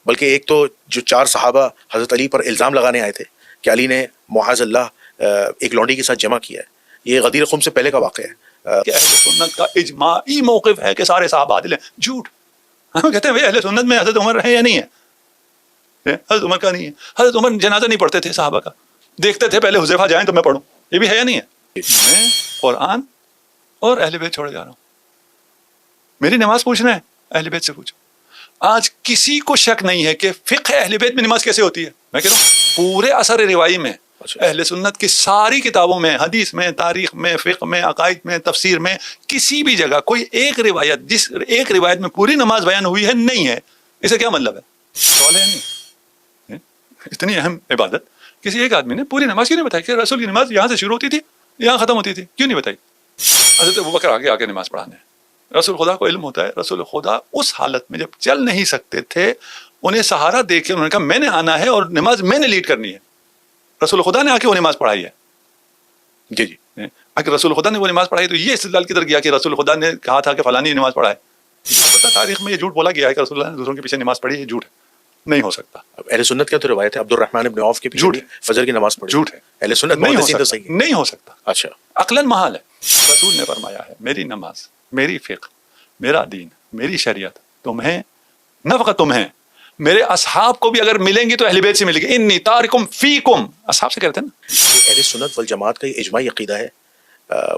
بلکہ ایک تو جو 4 صحابہ حضرت علی پر الزام لگانے آئے تھے کہ علی نے معاذ اللہ ایک لونڈی کے ساتھ جمع کیا ہے، یہ غدیر خم سے پہلے کا واقعہ ہے کہ اہل سنت کا اجماعی موقف ہے کہ سارے صحابہ عادل ہیں. جھوٹ. ہم کہتے ہیں بھائی اہل سنت میں حضرت عمر ہے یا نہیں ہے؟ حضرت عمر کا نہیں ہے. حضرت عمر جنازہ نہیں پڑھتے تھے صحابہ کا، دیکھتے تھے پہلے حذیفہ جائیں تو میں پڑھوں. یہ بھی ہے یا نہیں ہے؟ میں قرآن اور اہل بیت چھوڑے جا رہا ہوں. میری نماز پوچھنا ہے اہل بیت سے پوچھو. آج کسی کو شک نہیں ہے کہ فقہ اہل بیت میں نماز کیسے ہوتی ہے. میں کہہ رہا ہوں پورے اثر روائی میں اہل سنت کی ساری کتابوں میں، حدیث میں، تاریخ میں، فقہ میں، عقائد میں، تفسیر میں، کسی بھی جگہ کوئی ایک روایت، جس ایک روایت میں پوری نماز بیان ہوئی ہے نہیں ہے. اسے کیا مطلب ہے؟ سوال ہے نہیں. اتنی اہم عبادت کسی ایک آدمی نے پوری نماز کیوں نہیں بتائی کہ رسول کی نماز یہاں سے شروع ہوتی تھی یہاں ختم ہوتی تھی؟ کیوں نہیں بتائی؟ حضرت ابوبکر آگے آگے نماز پڑھانے. رسول خدا کو علم ہوتا ہے. رسول خدا اس حالت میں جب چل نہیں سکتے تھے، انہیں سہارا دے کے انہوں نے کہا میں نے آنا ہے اور نماز میں نے لیڈ کرنی ہے. رسول خدا نے آ کے وہ نماز پڑھائی ہے. جی جی. اگر رسول خدا نے وہ نماز پڑھائی تو یہ استدلال کدھر گیا کہ رسول خدا نے کہا تھا کہ فلانی نماز پڑھائے؟ پتہ تاریخ میں یہ جھوٹ بولا گیا ہے کہ رسول اللہ نے دوسروں کے پیچھے نماز پڑھی. یہ جھوٹ ہے، نہیں ہو سکتا. اہل سنت کا تو روایت ہے عبد الرحمن بن عوف کے پیچھے فجر کی نماز پڑھی. جھوٹ ہے. اہل سنت نہیں ہو محدثین تو سکتا. صحیح. نہیں ہو سکتا. اچھا عقلاً محال ہے. رسول نے فرمایا ہے میری نماز، میری فقہ، میرا دین، میری شریعت تمہیں، نہ فقط تمہیں، میرے اصحاب کو بھی اگر ملیں گی تو اہل بیت سے ملے گی. انی تارکم فیکم، اصحاب سے کہتے ہیں نا. اہل سنت والجماعت کا یہ اجماعی عقیدہ ہے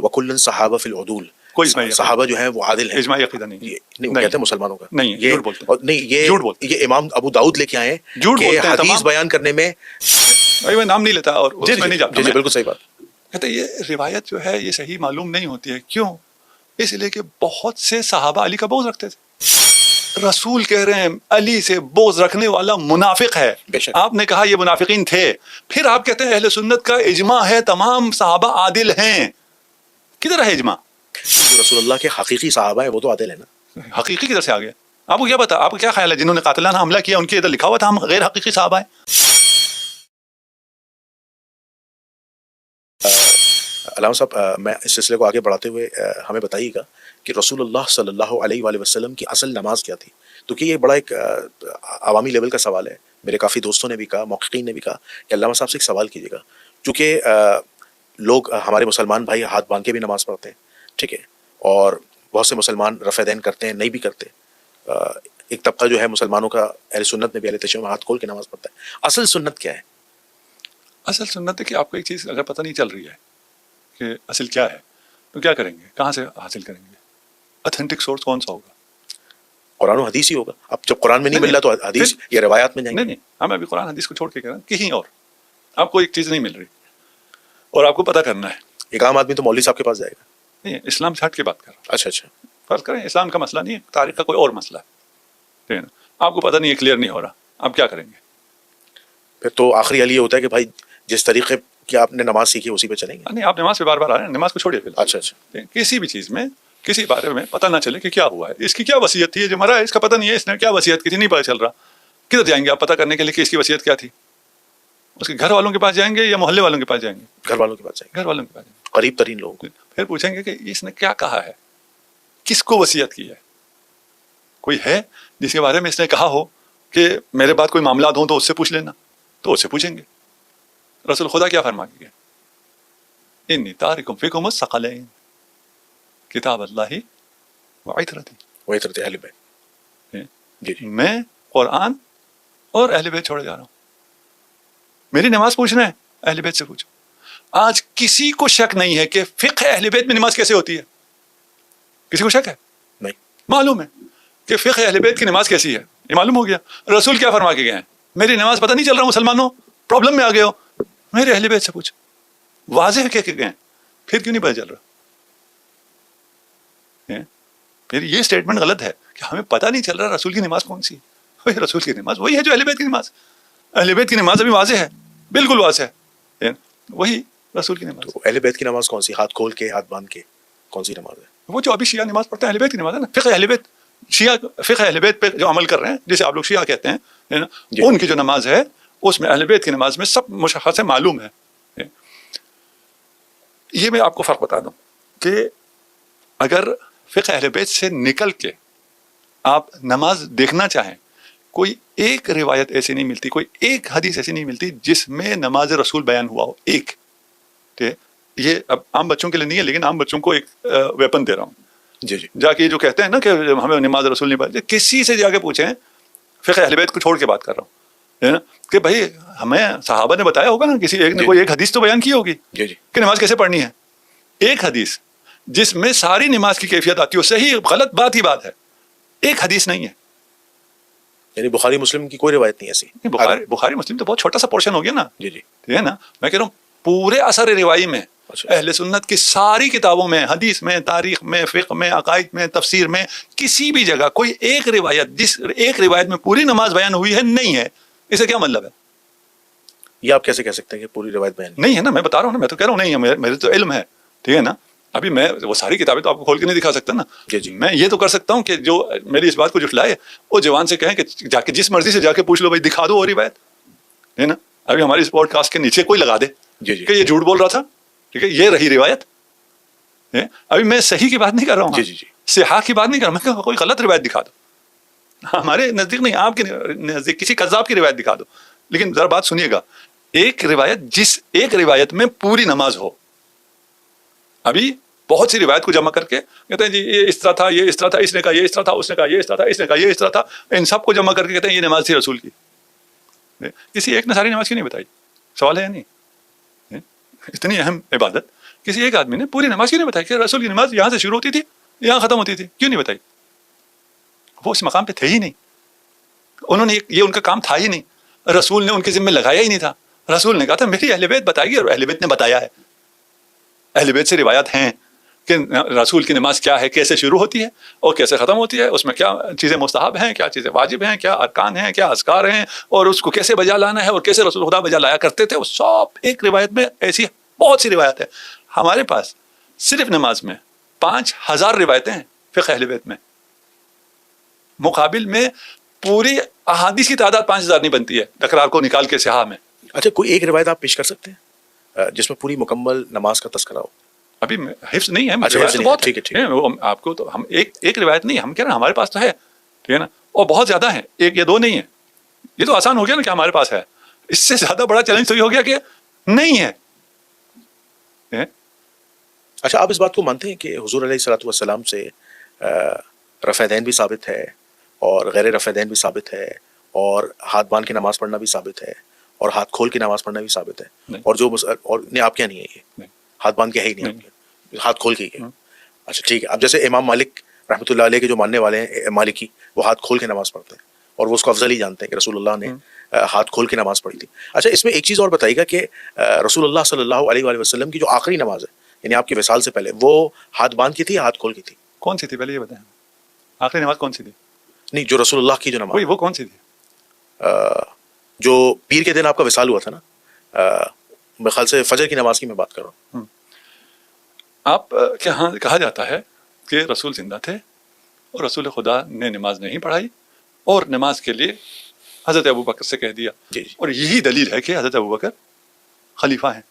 وکل صحابہ فی العدول. کوئی اجماعی صحابہ جو ہیں وہ عادل ہیں. اجماعی عقیدہ نہیں. نہیں، وہ کہتے ہیں مسلمانوں کا. نہیں، یہ جھوٹ بولتے ہیں. نہیں، یہ امام ابو داؤد لے کے آئے ہیں جھوٹ کہ بولتے ہیں حدیث تمام. بیان کرنے میں بھائی میں نام نہیں لیتا اور اس میں نہیں جاتا. جی بالکل صحیح بات. کہتے ہیں یہ روایت جو ہے یہ صحیح معلوم نہیں ہوتی ہے. کیوں؟ اس لیے کہ بہت سے صحابہ علی کا بغض رکھتے تھے. رسول کہہ رہے ہیں علی سے بغض رکھنے والا منافق ہے. آپ نے کہا یہ منافقین تھے، پھر آپ کہتے ہیں اہل سنت کا اجماع ہے تمام صحابہ عادل ہیں. کدھر ہے اجماع؟ جو رسول اللہ کے حقیقی صحابہ ہیں وہ تو عادل ہیں نا. حقیقی کدھر سے آ گیا؟ آپ کو کیا پتا؟ آپ کو کیا خیال ہے جنہوں نے قاتلانہ حملہ کیا ان کے ادھر لکھا ہوا تھا ہم غیر حقیقی صحابہ ہیں؟ علامہ صاحب میں اس سلسلے کو آگے بڑھاتے ہوئے ہمیں بتائیے گا کہ رسول اللہ صلی اللہ علیہ وآلہ وسلم کی اصل نماز کیا تھی؟ تو کہ یہ بڑا ایک عوامی لیول کا سوال ہے. میرے کافی دوستوں نے بھی کہا، محققین نے بھی کہا کہ علامہ صاحب سے ایک سوال کیجیے گا. چونکہ لوگ ہمارے مسلمان بھائی ہاتھ باندھ کے بھی نماز پڑھتے ہیں، ٹھیک ہے، اور بہت سے مسلمان رفع دین کرتے ہیں، نہیں بھی کرتے. ایک طبقہ جو ہے مسلمانوں کا اہل سنت میں بھی اہل تشیع میں ہاتھ کھول کے نماز پڑھتا ہے. اصل سنت کیا ہے؟ اصل سنت ہے کہ آپ کو ایک چیز اگر پتہ نہیں چل رہی ہے کہ اصل کیا ہے تو کیا کریں گے؟ کہاں سے حاصل کریں گے؟ اتھینٹک سورس کون سا ہوگا؟ قرآن و حدیث ہی ہوگا. اب جب قرآن میں نہیں مل رہا تو حدیث یا روایات میں جائیں گے. نہیں، ہم ابھی قرآن حدیث کو چھوڑ کے کہہ رہے ہیں کہیں اور آپ کو ایک چیز نہیں مل رہی اور آپ کو پتہ کرنا ہے. ایک عام آدمی تو مولوی صاحب کے پاس جائے گا. نہیں، اسلام سے ہٹ کے بات کر رہا ہوں. اچھا فرض کریں اسلام کا مسئلہ نہیں ہے، تاریخ کا کوئی اور مسئلہ ہے، ٹھیک ہے نا؟ آپ کو پتہ نہیں ہے، کلیئر نہیں ہو رہا، آپ کیا کریں گے؟ پھر تو آخری حل یہ ہوتا ہے کہ بھائی جس طریقے کی آپ نے نماز سیکھی اسی پہ چلیں گے. نہیں، آپ نماز پہ بار بار آ رہے ہیں، نماز کو چھوڑیے. اچھا کسی بھی چیز میں کسی بارے میں پتہ نہ چلے کہ کیا ہوا ہے، اس کی کیا وصیت تھی، جو مرا ہے اس کا پتہ نہیں ہے اس نے کیا وصیت کی تھی، نہیں پتہ چل رہا. کدھر جائیں گے آپ پتہ کرنے کے لیے کہ اس کی وصیت کیا تھی؟ اس کے گھر والوں کے پاس جائیں گے یا محلے والوں کے پاس جائیں گے؟ گھر والوں کے پاس جائیں گے. گھر والوں کے پاس جائیں گے، قریب ترین لوگوں کو. پھر پوچھیں گے کہ اس نے کیا کہا ہے، کس کو وصیت کی ہے. کوئی ہے جس کے بارے میں اس نے کہا ہو کہ میرے بعد کوئی معاملات ہوں تو اس سے پوچھ لینا، تو اس سے پوچھیں گے. رسول خدا کیا فرما کے گئے؟ انی تارکم فیکم الثقلین کتاب اللہ وعترتی اہل بیت. جی میں قرآن اور اہل بیت چھوڑے جا رہا ہوں. میری نماز پوچھنا ہے اہل بیت سے پوچھو. آج کسی کو شک نہیں ہے کہ فقہ اہل بیت میں نماز کیسے ہوتی ہے. کسی کو شک ہے؟ نہیں. معلوم ہے کہ فقہ اہل بیت کی نماز کیسی ہے، یہ معلوم ہو گیا. رسول کیا فرما کے گئے ہیں؟ میری نماز پتہ نہیں چل رہا مسلمانوں، پرابلم میں آ گئے ہو، میرے اہل بیت سے پوچھو. واضح کہہ کے گئے، پھر کیوں نہیں پتہ چل رہا؟ پھر یہ سٹیٹمنٹ غلط ہے کہ ہمیں پتہ نہیں چل رہا رسول کی نماز کون سی ہے. رسول کی نماز وہی ہے جو اہل بیت کی نماز. اہل بیت کی نماز ابھی واضح ہے، بالکل واضح ہے، وہی رسول کی نماز. تو اہل بیت کی نماز کون سی؟ ہاتھ کھول کے ہاتھ باندھ کے کون سی نماز ہے؟ وہ جو ابھی شیعہ نماز پڑھتے ہیں اہل بیت کی نماز ہے نا. فقہ اہل بیت، شیعہ فقہ اہل بیت پہ جو عمل کر رہے ہیں جسے آپ لوگ شیعہ کہتے ہیں، ان کی جو نماز ہے اس میں اہل بیت کی نماز میں سب مشخص ہے، معلوم ہے. یہ میں آپ کو فرق بتا دوں کہ اگر فقہ اہل بیت سے نکل کے آپ نماز دیکھنا چاہیں کوئی ایک روایت ایسی نہیں ملتی, کوئی ایک حدیث ایسی نہیں ملتی جس میں نماز رسول بیان ہوا ہو. ایک, ٹھیک ہے, یہ اب عام بچوں کے لیے نہیں ہے, لیکن عام بچوں کو ایک ویپن دے رہا ہوں. جی جی جا کے جو کہتے ہیں نا کہ ہمیں نماز رسول نہیں پڑھتے, کسی سے جا کے پوچھیں, فقہ اہل بیت کو چھوڑ کے بات کر رہا ہوں, ہے نا, کہ بھائی ہمیں صحابہ نے بتایا ہوگا نا, کسی ایک نے کوئی ایک حدیث تو بیان کی ہوگی جی جی کہ نماز کیسے پڑھنی ہے. ایک حدیث جس میں ساری نماز کی کیفیت آتی ہو, صحیح غلط بات ہی بات ہے, ایک حدیث نہیں ہے. یعنی بخاری مسلم کی کوئی روایت نہیں ایسی؟ بخاری مسلم تو بہت چھوٹا سا پورشن ہو گیا نا. جی جی ٹھیک ہے نا, میں کہہ رہا ہوں پورے اثر روائی میں اچھا اہل سنت کی ساری کتابوں میں, حدیث میں, تاریخ میں, فقہ میں, عقائد میں, تفسیر میں, کسی بھی جگہ کوئی ایک روایت, جس ایک روایت میں پوری نماز بیان ہوئی ہے, نہیں ہے. اسے کیا مطلب ہے؟ یہ آپ کیسے کہہ سکتے ہیں کہ پوری روایت بیان نہیں ہے نا, میں بتا رہا ہوں نا, میں تو کہہ رہا ہوں نہیں ہے, میرے تو علم ہے. ٹھیک ہے نا, ابھی میں وہ ساری کتابیں تو آپ کو کھول کے نہیں دکھا سکتا نا. جی جی میں یہ تو کر سکتا ہوں کہ جو میری اس بات کو جھٹلائے وہ جوان سے کہیں کہ جا کے جس مرضی سے جا کے پوچھ لو, بھائی دکھا دو وہ روایت, ہے نا. ابھی ہماری اس پوڈ کاسٹ کے نیچے کوئی لگا دے جی جی کہ یہ جھوٹ بول رہا تھا, ٹھیک ہے, یہ رہی روایت. ابھی میں صحیح کی بات نہیں کر رہا ہوں, جی جی جی صحاح کی بات نہیں کر رہا, میں کہ کوئی غلط روایت دکھا دو. ہمارے نزدیک نہیں, آپ کے نزدیک کسی قذاب کی روایت دکھا دو. لیکن ذرا بات سنیے گا, ایک روایت, جس ایک روایت میں پوری نماز ہو. ابھی بہت سی روایت کو جمع کر کے کہتے ہیں جی یہ اس طرح تھا, یہ اس طرح تھا, اس نے کہا یہ اس طرح تھا, اس نے کہا یہ اس طرح تھا, اس نے کہا یہ اس طرح تھا, ان سب کو جمع کر کے کہتے ہیں یہ نماز تھی رسول کی. کسی ایک نے ساری نماز کیوں نہیں بتائی؟ سوال ہے یا نہیں؟ اتنی اہم عبادت کسی ایک آدمی نے پوری نماز کیوں نہیں بتائی کہ رسول کی نماز یہاں سے شروع ہوتی تھی, یہاں ختم ہوتی تھی, کیوں نہیں بتائی؟ وہ اس مقام پہ تھے ہی نہیں, انہوں نے یہ ان کا کام تھا ہی نہیں, رسول نے ان کے ذمہ لگایا ہی نہیں تھا. رسول نے کہا تھا میری اہل بیت بتائے گی, اور اہل بیت نے بتایا ہے. اہل بیت سے روایت ہیں کہ رسول کی نماز کیا ہے, کیسے شروع ہوتی ہے اور کیسے ختم ہوتی ہے, اس میں کیا چیزیں مستحب ہیں, کیا چیزیں واجب ہیں, کیا ارکان ہیں, کیا اذکار ہیں, اور اس کو کیسے بجا لانا ہے, اور کیسے رسول خدا بجا لایا کرتے تھے. وہ سب ایک روایت میں, ایسی بہت سی روایت ہے. ہمارے پاس صرف نماز میں 5000 روایتیں ہیں فقہ اہل بیت میں, مقابل میں پوری احادیث کی تعداد 5000 نہیں بنتی ہے تکرار کو نکال کے صحاح میں. اچھا, کوئی ایک روایت آپ پیش کر سکتے ہیں جس میں پوری مکمل نماز کا تذکرہ ہو؟ ابھی حفظ نہیں ہے, اچھا, حفظ نہیں ہے. بہت ٹھیک ہے, ٹھیک ہے. وہ آپ کو تو ہم ایک روایت نہیں, ہم کہہ رہے ہیں ہمارے پاس تو ہے, ٹھیک ہے نا, اور بہت زیادہ ہیں, ایک یا دو نہیں ہے. یہ تو آسان ہو گیا نا کہ ہمارے پاس ہے. اس سے زیادہ بڑا چیلنج تو یہ ہو گیا کہ نہیں ہے. اچھا, آپ اس بات کو مانتے ہیں کہ حضور علیہ الصلوۃ والسلام سے رفع دین بھی ثابت ہے, اور غیر رفع دین بھی ثابت ہے, اور ہاتھ باندھ کے نماز پڑھنا بھی ثابت ہے, اور ہاتھ کھول کے نماز پڑھنا بھی ثابت ہے, اور جو اور نہیں, آپ کیا نہیں ہے یہ ہاتھ باندھ کے ہے ہی نہیں, آپ کے ہاتھ کھول کے ہی ہے. اچھا ٹھیک ہے. اب جیسے امام مالک رحمۃ اللہ علیہ کے جو ماننے والے ہیں مالکی, وہ ہاتھ کھول کے نماز پڑھتے ہیں, اور وہ اس کو افضل ہی جانتے ہیں کہ رسول اللہ نے ہاتھ کھول کے نماز پڑھی تھی. اچھا, اس میں ایک چیز اور بتائیے گا کہ رسول اللہ صلی اللہ علیہ وآلہ وسلم کی جو آخری نماز ہے, یعنی آپ کے وصال سے پہلے, وہ ہاتھ باندھ کی تھی یا ہاتھ کھول کی تھی؟ کون سی تھی پہلے یہ بتائیں, آخری نماز کون سی تھی؟ نہیں, جو رسول اللہ کی جو نماز, وہ کون سی تھی؟ جو پیر کے دن آپ کا وصال ہوا تھا نا, میرے خیال سے فجر کی نماز کی میں بات کر رہا ہوں. آپ کہا جاتا ہے کہ رسول زندہ تھے اور رسول خدا نے نماز نہیں پڑھائی, اور نماز کے لیے حضرت ابوبکر سے کہہ دیا. جی جی اور یہی دلیل ہے کہ حضرت ابوبکر خلیفہ ہیں.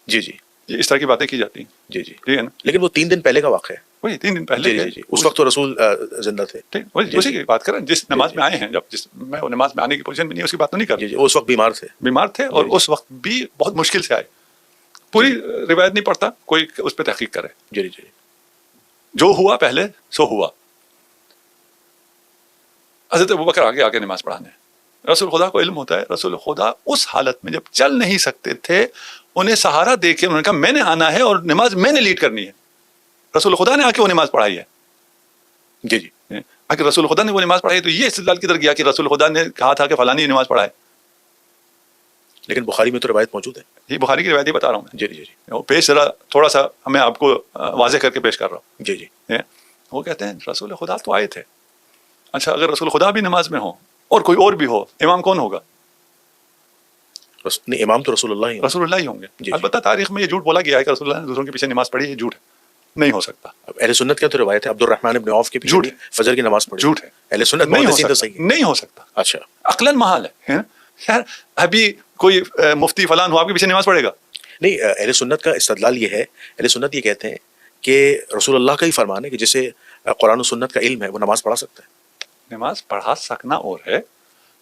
جی جی یہ اس طرح کی باتیں کی جاتی ہیں. جی جی ٹھیک ہے نا, لیکن وہ 3 دن پہلے کا واقعہ ہے. وہی 3 دن پہلے. جی جی, اس وقت تو رسول زندہ تھے. اسی کی بات کریں, جس نماز میں آئے ہیں, جس میں نماز میں آنے کی پوزیشن میں نہیں, اس کی بات تو نہیں کر. جی جی, اس وقت بیمار تھے, اور اس وقت بھی بہت مشکل سے آئے. پوری روایت نہیں پڑھتا, کوئی اس پہ تحقیق کرے. جی جی, جو ہوا پہلے سو ہوا. حضرت ابوبکر آگے نماز پڑھانے. رسول خدا کو علم ہوتا ہے, رسول خدا اس حالت میں جب چل نہیں سکتے تھے, انہیں سہارا دے کے انہوں نے کہا میں نے آنا ہے اور نماز میں نے لیڈ کرنی ہے. رسول خدا نے آ کے وہ نماز پڑھائی ہے. جی جی, اگر رسول خدا نے وہ نماز پڑھائی تو یہ استدلال کدھر گیا کہ رسول خدا نے کہا تھا کہ فلانی نماز پڑھائے. لیکن بخاری میں تو روایت موجود ہے. یہ بخاری کی روایت ہی بتا رہا ہوں میں. جی جی جی, پیش ذرا تھوڑا سا ہمیں آپ کو واضح کر کے پیش کر رہا ہوں. جی جی, وہ کہتے ہیں رسول خدا تو آئے تھے. اچھا, اگر رسول خدا بھی نماز میں ہو اور کوئی اور بھی ہو, امام کون ہوگا؟ نہیں, امام تو رسول اللہ ہی, رسول اللہ ہی ہوں گے. البتہ تاریخ میں یہ جھوٹ بولا گیا ہے کہ رسول اللہ نے دوسروں کے پیچھے نماز پڑھی, یہ جھوٹ ہے, نہیں ہو سکتا. اہل سنت کا تو روایت ہے, عبد الرحمن بن عوف کے پیچھے فجر کی نماز پڑھی. جھوٹ ہے, اہل سنت نہیں ہو سکتا. اچھا, عقلاً محال ہے. خیر, ابھی کوئی مفتی فلان ہو آپ کے پیچھے نماز پڑھے گا؟ نہیں, اہل سنت کا استدلال یہ ہے, اہل سنت یہ کہتے ہیں کہ رسول اللہ کا ہی فرمان ہے کہ جسے قرآن و سنت کا علم ہے وہ نماز پڑھا سکتا ہے. نماز پڑھا سکنا اور ہے,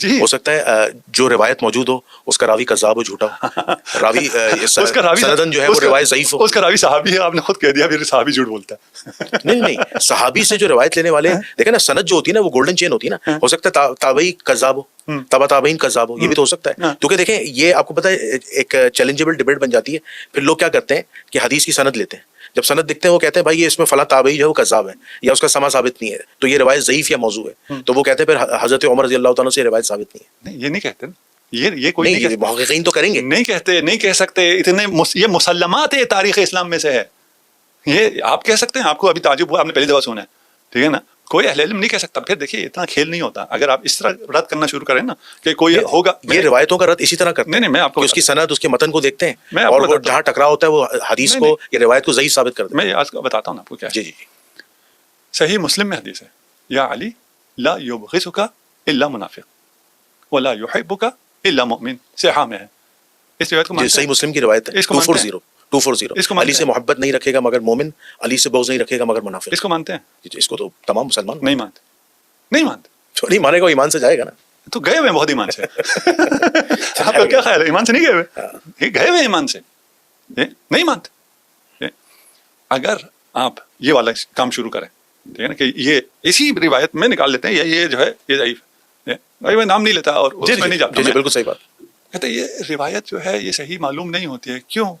جی ہو سکتا ہے جو روایت موجود ہو اس کا راوی کذاب ہو، جھوٹا ہو، راوی اس کا راوی سندن جو ہے وہ روایت ضعیف ہو. اس کا راوی صحابی ہے، آپ نے خود کہہ دیا پھر صحابی جھوٹ بولتا ہے. نہیں نہیں، صحابی سے جو روایت لینے والے دیکھیں نا، سند جو ہوتی ہے نا وہ گولڈن چین ہوتی ہے نا. ہو سکتا ہے تابعی کذاب ہو، تبع تابعین کذاب ہو، یہ بھی تو ہو سکتا ہے. کیونکہ دیکھیں یہ آپ کو پتہ ہے ایک چیلنجیبل ڈیبیٹ بن جاتی ہے. پھر لوگ کیا کرتے ہیں کہ حدیث کی سند لیتے ہیں، جب سند دکھتے ہیں وہ کہتے ہیں بھائی یہ اس میں فلاں تابعی جو ہے وہ کذاب ہے یا اس کا سما ثابت نہیں ہے، تو یہ روایت ضعیف یا موضوع ہے. تو وہ کہتے ہیں پھر حضرت عمر رضی اللہ تعالیٰ سے یہ روایت ثابت نہیں ہے. نہیں، یہ نہیں کہتے نا، یہ کوئی نہیں نہیں، محققین تو کریں گے. نہیں کہتے، نہیں کہہ سکتے اتنے یہ مسلمات ہے، تاریخ اسلام میں سے ہے. یہ آپ کہہ سکتے ہیں، آپ کو ابھی تعجب ہوا، آپ نے پہلی دفعہ سنا ہے، ٹھیک ہے نا. کوئی اہل علم نہیں کہہ سکتا. پھر دیکھیے اتنا کھیل نہیں ہوتا. اگر آپ اس طرح رد کرنا شروع کریں نا کہ کوئی ہوگا، یہ روایتوں کا رد اسی طرح کرتے ہیں. نہیں میں آپ کو اس کی سند، اس کے متن کو دیکھتے میں ہیں آپ اور کو وہ جہاں ٹکراؤ ہوتا ہے وہ حدیث کو یا روایت کو ضعیف ثابت کرتے ہیں. میں آج بتاتا ہوں آپ کو کیا ہے. جی جی جی. صحیح مسلم میں حدیث ہے، یا علی لا یبغضک الا منافق ولا یحبک الا مؤمن. صحیح میں ہے. اس روایت کو جی مانتے صحیح ہیں؟ مسلم کی روایت ہے اس کو مانتے ہیں؟ 240. اس کو مانتے علی سے ہیں؟ محبت نہیں رکھے گا مگر مومن، علی سے بغض نہیں رکھے گا مگر منافق. اس کو مانتے ہیں؟ اس کو تو تمام مسلمان نہیں مانتے، نہیں مانتے. جو نہیں مانے گا وہ ایمان سے جائے گا نا. تو گئے ہوئے بہت ایمان سے. آپ کا کیا خیال ہے، ایمان سے نہیں گئے ہوئے؟ یہ گئے ہوئے ایمان سے، نہیں مانتے. اگر آپ یہ والا کام شروع کریں، ٹھیک ہے نا، کہ یہ اسی روایت میں نکال لیتے ہیں یہ جو ہے یہ ضعیف ہے، بھائی میں نام نہیں لیتا اور اس میں نہیں جاتا. جی بالکل صحیح بات. کہتے یہ روایت جو ہے یہ صحیح معلوم نہیں ہوتی ہے. کیوں؟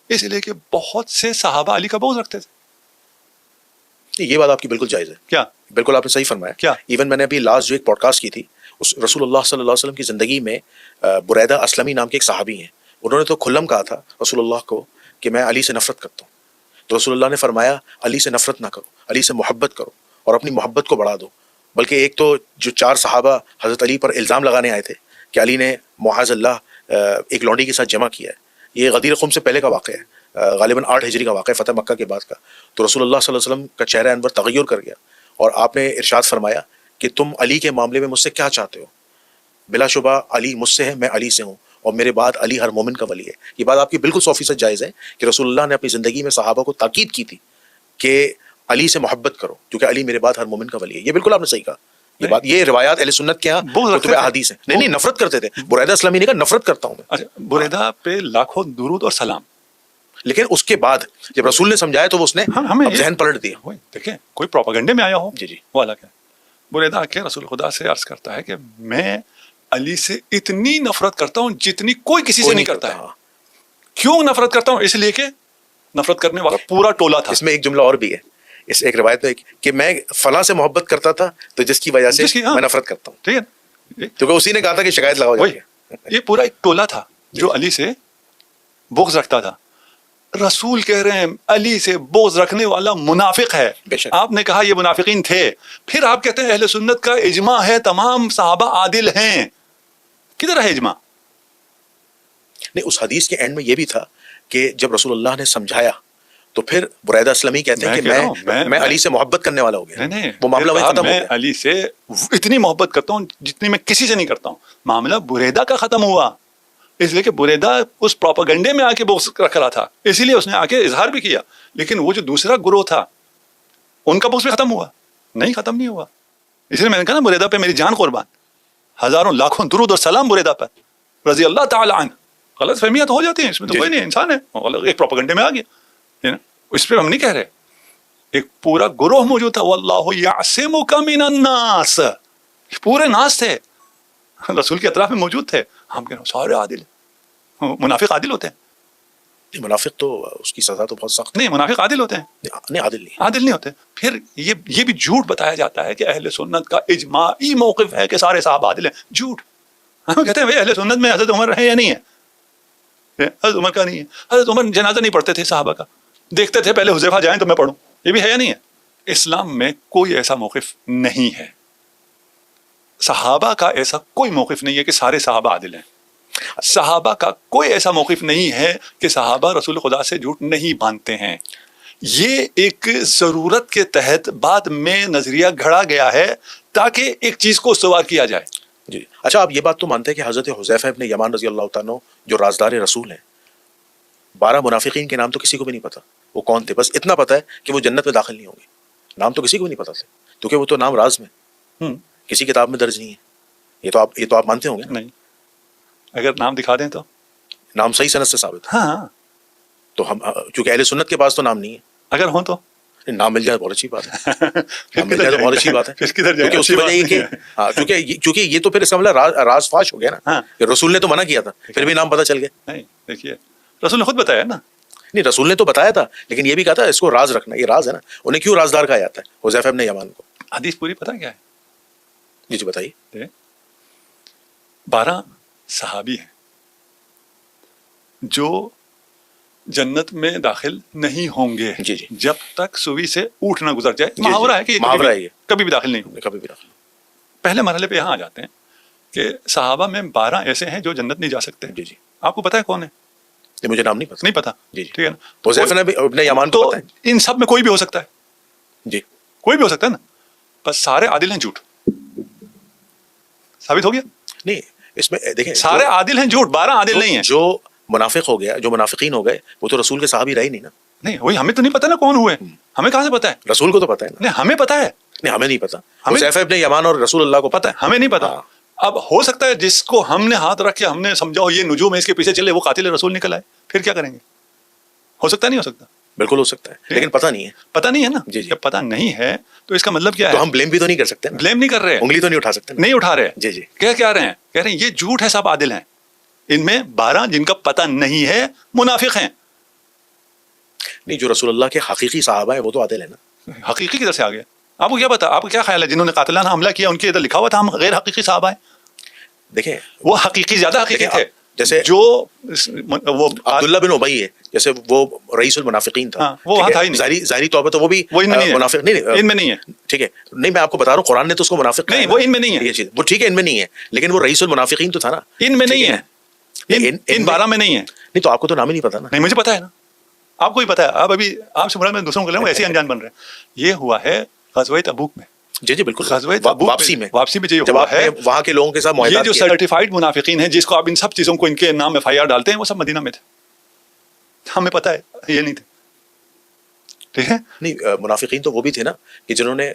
اس لیے کہ بہت سے صحابہ علی کا بغض رکھتے تھے. یہ بات آپ کی بالکل جائز ہے. کیا؟ بالکل آپ نے صحیح فرمایا. کیا؟ ایون میں نے ابھی لاسٹ جو ایک پوڈ کاسٹ کی تھی، اس رسول اللہ صلی اللہ علیہ وسلم کی زندگی میں بریدہ اسلمی نام کے ایک صحابی ہیں، انہوں نے تو کھلم کہا تھا رسول اللہ کو کہ میں علی سے نفرت کرتا ہوں. تو رسول اللہ نے فرمایا علی سے نفرت نہ کرو، علی سے محبت کرو اور اپنی محبت کو بڑھا دو. بلکہ ایک تو جو 4 صحابہ حضرت علی پر الزام لگانے آئے تھے کہ علی نے معاذ اللہ ایک لونڈی کے ساتھ جمع کیا ہے، یہ غدیر قوم سے پہلے کا واقعہ ہے، غالباً 8 ہجری کا واقعہ ہے، فتح مکہ کے بعد کا. تو رسول اللہ صلی اللہ علیہ وسلم کا چہرہ انور تغیر کر گیا اور آپ نے ارشاد فرمایا کہ تم علی کے معاملے میں مجھ سے کیا چاہتے ہو؟ بلا شبہ علی مجھ سے ہے، میں علی سے ہوں، اور میرے بعد علی ہر مومن کا ولی ہے. یہ بات آپ کی بالکل 100% جائز ہے کہ رسول اللہ نے اپنی زندگی میں صحابہ کو تاکید کی تھی کہ علی سے محبت کرو کیونکہ علی میرے بعد ہر مومن کا ولی ہے. یہ بالکل آپ نے صحیح کہا. یہ بات، یہ روایات اہل سنت کے یہاں کتب احادیث ہیں. نہیں نفرت کرتے تھے. بریدہ اسلامی نے کہا نفرت کرتا ہوں میں. اچھا، بریدہ پہ لاکھوں درود اور سلام، لیکن اس کے بعد جب رسول نے سمجھایا تو اس نے ہمیں ذہن پلٹ دیا. دیکھیں کوئی پروپیگنڈے میں آیا ہو جی جی وہ الگ ہے. بریدہ کے رسول خدا سے عرض کرتا ہے کہ میں علی سے اتنی نفرت کرتا ہوں جتنی کوئی کسی سے نہیں کرتا ہے. کیوں نفرت کرتا ہوں؟ اس لیے کہ نفرت کرنے والا پورا ٹولہ تھا. اس میں ایک جملہ اور بھی ہے، اس ایک روایت میں کہ میں فلاں سے محبت کرتا تھا تو جس کی وجہ سے میں نفرت کرتا ہوں. ٹھیک ہے، کیونکہ اسی نے کہا تھا کہ شکایت لگاؤ جا کے. یہ پورا ایک ٹولہ تھا جو علی سے بغض رکھتا تھا. رسول کہہ رہے ہیں علی سے بغض رکھنے والا منافق ہے. بے شک. آپ نے کہا یہ منافقین تھے، پھر آپ کہتے ہیں اہل سنت کا اجماع ہے تمام صحابہ عادل ہیں. کدھر ہے اجماع؟ نہیں، اس حدیث کے اینڈ میں یہ بھی تھا کہ جب رسول اللہ نے سمجھایا تو پھر بریدہ اسلمی کہتے ہیں کہ میں علی سے محبت کرنے والا ہو گیا. نہیں، وہ معاملہ وہی ختم ہو میں گیا. علی سے اتنی محبت کرتا ہوں جتنی میں کسی سے نہیں کرتا ہوں. معاملہ بریدہ کا ختم ہوا، اس لیے کہ بریدہ اس پروپیگنڈے میں آ کے بغض رکھ رہا تھا، اسی لیے اس نے آ کے اظہار بھی کیا. لیکن وہ جو دوسرا گروہ تھا ان کا بغض بھی ختم ہوا؟ نہیں، ختم نہیں ہوا. اس لیے میں نے کہا نا بریدہ پہ میری جان قربان، ہزاروں لاکھوں درود اور سلام بریدہ پر رضی اللہ تعالی عنہ. غلط فہمیاں تو ہو جاتی ہیں، اس میں تو کوئی نہیں، انسان ہے، ایک پروپیگنڈے میں آ گیا. اس پہ ہم نہیں کہہ رہے. ایک پورا گروہ موجود تھا، واللہ یعصمک من الناس، پورے ناس تھے، رسول کے اطراف میں موجود تھے. ہم کہہ رہے ہیں سارے عادل ہیں. منافق عادل ہوتے ہیں؟ منافق تو اس کی سزا تو بہت سخت. نہیں، منافق عادل ہوتے ہیں؟ نہیں، عادل نہیں. عادل نہیں ہوتے. پھر یہ بھی جھوٹ بتایا جاتا ہے کہ اہل سنت کا اجماعی موقف ہے کہ سارے صحابہ عادل ہیں. جھوٹ. ہم کہتے ہیں اہل سنت میں حضرت عمر ہے یا نہیں ہے؟ حضرت عمر کا نہیں ہے. حضرت عمر جنازہ نہیں پڑھتے تھے صحابہ کا، دیکھتے تھے پہلے حذیفہ جائیں تو میں پڑھوں. یہ بھی ہے یا نہیں ہے؟ اسلام میں کوئی ایسا موقف نہیں ہے، صحابہ کا ایسا کوئی موقف نہیں ہے کہ سارے صحابہ عادل ہیں. صحابہ کا کوئی ایسا موقف نہیں ہے کہ صحابہ رسول خدا سے جھوٹ نہیں باندھتے ہیں. یہ ایک ضرورت کے تحت بعد میں نظریہ گھڑا گیا ہے تاکہ ایک چیز کو استوار کیا جائے. جی اچھا، آپ یہ بات تو مانتے ہیں کہ حضرت حذیفہ ابن یمان رضی اللہ تعالیٰ عنہ جو رازدار رسول ہیں، 12 منافقین کے نام تو کسی کو بھی نہیں پتا وہ کون تھے. بس اتنا پتا ہے کہ وہ جنت میں داخل نہیں ہوں گے. نام تو کسی کو بھی نہیں پتا تھے کیونکہ وہ تو نام راز میں کسی کتاب میں درج نہیں ہے. یہ تو آپ مانتے ہوں گے. نہیں، اگر نام دکھا دیں تو نام صحیح سند سے ثابت ہے. ہاں، تو ہم چونکہ اہل سنت کے پاس تو نام نہیں ہے. اگر ہوں تو نام مل جائے بہت اچھی بات ہے. پھر نام مل جائے تو بہت اچھی بات ہے. پھر کدھر جائیں؟ کیونکہ اس کی وجہ یہ کہ ہاں چونکہ یہ تو پھر اس کا مطلب راز فاش ہو گیا نا. ہاں. کہ رسول نے تو منع کیا تھا پھر بھی نام پتہ چل گیا. نہیں، دیکھیے رسول نے خود بتایا نا. نہیں رسول نے تو بتایا تھا لیکن یہ بھی کہا تھا اس کو راز رکھنا. یہ راز ہے نا. انہیں کیوں رازدار کہا جاتا ہے حذیفہ ابن یمان کو؟ حدیث پوری پتہ کیا ہے؟ جی بتائیے. 12 صحابی ہیں جو جنت میں داخل نہیں ہوں گے جی جب تک سوئی سے اونٹ نہ گزر جائے. جی. محاورہ ہے کہ یہ محاورہ ہے یہ. کبھی بھی داخل نہیں ہوں گے. کبھی بھی داخل. پہلے مرحلے پہ یہاں آ جاتے ہیں کہ صحابہ میں 12 ایسے ہیں جو جنت نہیں جا سکتے. جی. آپ کو پتا ہے کون ہے؟ یہ مجھے نام نہیں پتا. نہیں پتا. جی. ٹھیک ہے نا. حذیفہ ابن یمان کو تو پتا ہے. ان سب میں کوئی بھی ہو سکتا ہے. جی. کوئی بھی ہو سکتا ہے نا. بس سارے عادل ہیں جھوٹ. ثابت ہو گیا. نہیں اس میں دیکھیں سارے عادل ہیں جھوٹ. 12 عادل نہیں ہیں. جو منافق ہو گیا جو منافقین ہو گئے وہ تو رسول کے صحابی رہے نہیں نا. نہیں وہی ہمیں تو نہیں پتا نا کون ہوئے. ہمیں کہاں سے پتا ہے؟ رسول کو تو پتا ہے نا. نہیں ہمیں پتا ہے. نہیں ہمیں نہیں پتا. ہمیں حذیفہ ابن یمان اور رسول اللہ کو پتا ہے. ہمیں نہیں پتا. اب ہو سکتا ہے جس کو ہم نے ہاتھ رکھ کے ہم نے سمجھاؤ یہ نجوم ہے اس کے پیچھے چلے وہ قاتل رسول نکل آئے. پھر کیا کریں گے؟ ہو سکتا ہے نہیں ہو سکتا؟ بالکل ہو سکتا ہے لیکن پتہ نہیں ہے. پتا نہیں ہے نا. جی. جب پتا نہیں ہے تو اس کا مطلب کیا ہے؟ تو ہم بلیم بھی تو نہیں کر سکتے. بلیم نہیں کر رہے. انگلی تو نہیں اٹھا سکتے. نہیں اٹھا رہے. جی. کہہ کیا رہے ہیں؟ کہہ رہے ہیں یہ جھوٹ ہے سب عادل ہیں. ان میں 12 جن کا پتہ نہیں ہے منافق ہیں. نہیں جو رسول اللہ کے حقیقی صحابہ ہیں وہ تو عادل ہیں نا. حقیقی کدھر سے آ گیا؟ آپ کو کیا پتا؟ آپ کو کیا خیال ہے جنہوں نے قاتلانہ حملہ کیا ان کے ادھر لکھا ہوا تھا ہم غیر حقیقی صحابہ ہیں؟ دیکھیں وہ حقیقی زیادہ حقیقی تھے. جیسے جو وہ عبداللہ بن ابی ہے جیسے وہ رئیس المنافقین تھا. وہ وہاں تھا ہی نہیں. ظاہری طور پر تو وہ بھی منافق نہیں. ان میں نہیں ہے. ٹھیک ہے. نہیں میں آپ کو بتا رہا ہوں قرآن نے تو اس کو منافق نہیں وہ ان میں نہیں ہے. یہ چیز وہ ٹھیک ہے ان میں نہیں ہے لیکن وہ رئیس المنافقین تو تھا نا. ان میں نہیں ہے. ان 12 میں نہیں ہے. نہیں تو آپ کو تو نام ہی نہیں پتا نا. نہیں مجھے پتا ہے نا. آپ کو بھی پتا ہے. آپ ابھی آپ سے بڑا میں دوسروں کو لے ایسے انجان بن رہے ہیں. یہ ہوا ہے غزوہ تبوک میں. جی بالکل. واپسی میں جب آپ وہاں کے لوگوں کے ساتھ یہ جو سرٹیفائڈ منافقین ہیں جس کو آپ ان سب چیزوں کو ان کے نام FIR ڈالتے ہیں وہ سب مدینہ میں تھے. ہمیں پتا ہے یہ نہیں تھے. ٹھیک ہے. نہیں منافقین تو وہ بھی تھے نا کہ جنہوں نے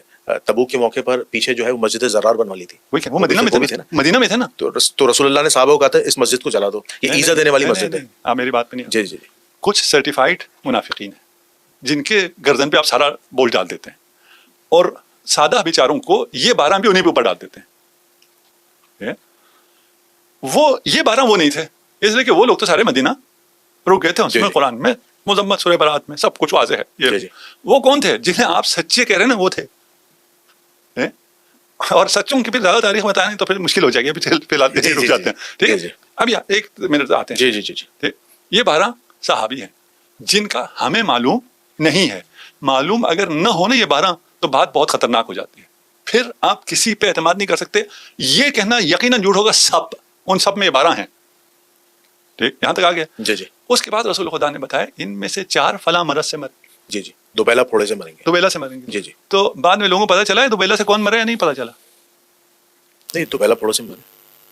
تبوک کے موقع پر پیچھے جو ہے وہ مسجد زرار بنوا لی تھی. وہ مدینہ میں تھے نا. مدینہ میں تھے نا. تو رسول اللہ نے صحابہ کو کہا تھا اس مسجد کو جلا دو یہ ایزا دینے والی مسجد ہے. آپ میری بات پہ نہیں. جی. کچھ سرٹیفائڈ منافقین ہیں جن کے گردن پہ آپ سارا بول ڈال دیتے ہیں اور سادہ بیچاروں کو یہ 12 بھی انہیں پہ اوپر ڈال دیتے ہیں. وہ یہ 12 وہ نہیں تھے اس لیے کہ وہ لوگ تو سارے مدینہ رک گئے تھے. اس میں قرآن میں مذمت سورہ برات میں سب کچھ واضح ہے. وہ کون تھے جنہیں آپ سچے کہہ رہے ہیں نا وہ تھے. اور سچوں کی پھر زیادہ تاریخ بتانے تو پھر مشکل ہو جائے گی. فی الحال رک جاتے ہیں. ٹھیک ہے. اب ایک منٹ آتے ہیں. جی. یہ 12 صحابی ہیں جن کا ہمیں معلوم نہیں ہے. معلوم اگر نہ ہونے یہ 12 تو بات بہت خطرناک ہو جاتی ہے. پھر آپ کسی پہ اعتماد نہیں کر سکتے. یہ کہنا یقیناً جھوٹ ہوگا. سب ان سب میں یہ 12 ہیں. ٹھیک یہاں تک آ گیا. جی. اس کے بعد رسول خدا نے بتایا ان میں سے 4 فلاں مرض سے مر. جی. دوبیلا پھوڑے سے مریں گے. دوبیلا سے مریں گے. جی. تو بعد میں لوگوں کو پتا چلا ہے دوبیلا سے کون مرا یا نہیں پتا چلا؟ نہیں دوبیلا پھوڑے سے مرے.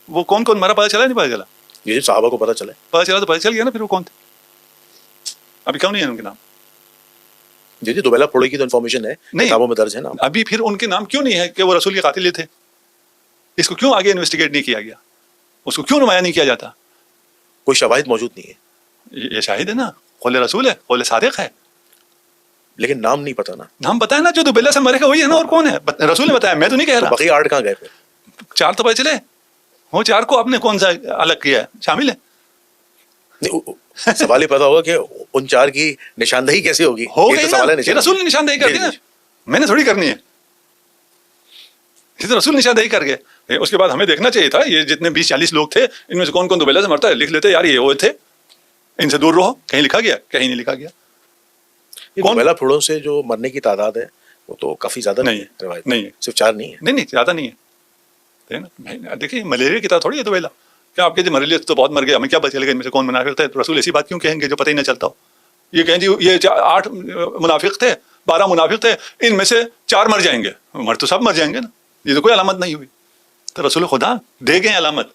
وہ کون مرا پتا چلا نہیں پتا چلا؟ جی صحابہ کو پتا چلا. پتا چلا تو پتا چل گیا نا. پھر وہ کون تھے؟ ابھی کیوں نہیں ہے ان کے نام؟ جی دوبیلا پھوڑے کی تو انفارمیشن ہے کتابوں میں درج ہے نا. ابھی پھر ان کے نام کیوں نہیں ہے کہ وہ رسول کے قاتل تھے؟ اس کو کیوں آگے انویسٹیگیٹ نہیں کیا گیا؟ اس کو کیوں نمایاں نہیں کیا جاتا؟ کوئی شواہد موجود نہیں ہے. یہ شاہد ہے نا. قول رسول ہے. قول صادق ہے. لیکن نام نہیں پتا نا. نام پتا ہے نا. جو دوبیلا سے مرے گا وہی ہے نا. اور کون ہے؟ رسول نے بتایا. میں تو نہیں کہہ رہا. بقیہ 8 کہاں گئے پھر؟ 4 تو پتہ چلے. وہ 4 کو آپ نے کون سا الگ کیا ہے؟ شامل ہے. سوال یہ پتا ہوگا کہ ان 4 کی نشاندہی کیسے ہوگی. رسول نے نشاندہی کر دی نا. میں نے تھوڑی کرنی ہے. رسول نشاندہی کر گئے. اس کے بعد ہمیں دیکھنا چاہیے تھا یہ جتنے 20-40 لوگ تھے ان میں سے کون کون دوبیلا سے مرتا ہے. لکھ لیتے یار یہ وہ تھے. ان سے دور رہو. کہیں لکھا گیا؟ کہیں نہیں لکھا گیا. دوبیلا پھوڑوں سے جو مرنے کی تعداد ہے وہ تو کافی زیادہ نہیں ہے. روایت نہیں ہے. صرف 4 نہیں ہے. نہیں زیادہ نہیں ہے. دیکھیے ملیریا کی طرح تھوڑی ہے دوبیلا. کیا آپ کے جو ملیریا تو بہت مر گئے. ہمیں کیا پتا چلے گا ان میں سے کون منافق تھے؟ رسول ایسی بات کیوں کہیں گے جو پتہ ہی نہ چلتا ہو. یہ کہیں جی یہ 8 منافق تھے 12 منافق تھے ان میں سے 4 مر جائیں گے. مر تو سب مر جائیں گے نا. یہ تو کوئی علامت نہیں ہوئی. تو رسول خدا دے گئے علامت.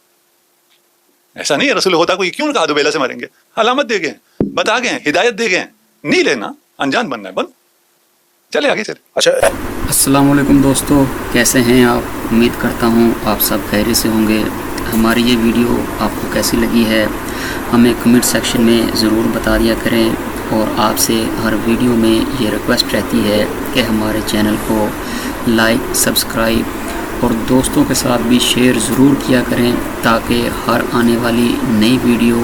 ایسا نہیں ہے رسول خدا کو یہ کیوں کہا دوبیلا سے مریں گے. علامت دے گئے. بتا گئے. ہدایت دے گئے. نہیں لینا انجان بننا ہے بن. چلے آگے چلے. اچھا السلام علیکم دوستو، کیسے ہیں آپ؟ امید کرتا ہوں آپ سب خیریت سے ہوں گے. ہماری یہ ویڈیو آپ کو کیسی لگی ہے ہمیں کمنٹ سیکشن میں ضرور بتا دیا کریں، اور آپ سے ہر ویڈیو میں یہ ریکویسٹ رہتی ہے کہ ہمارے چینل کو لائک، سبسکرائب اور دوستوں کے ساتھ بھی شیئر ضرور کیا کریں، تاکہ ہر آنے والی نئی ویڈیو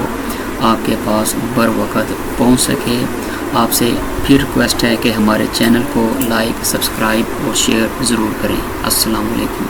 آپ کے پاس بر وقت پہنچ سکے. آپ سے پھر ریکویسٹ ہے کہ ہمارے چینل کو لائک، سبسکرائب اور شیئر ضرور کریں. السلام علیکم.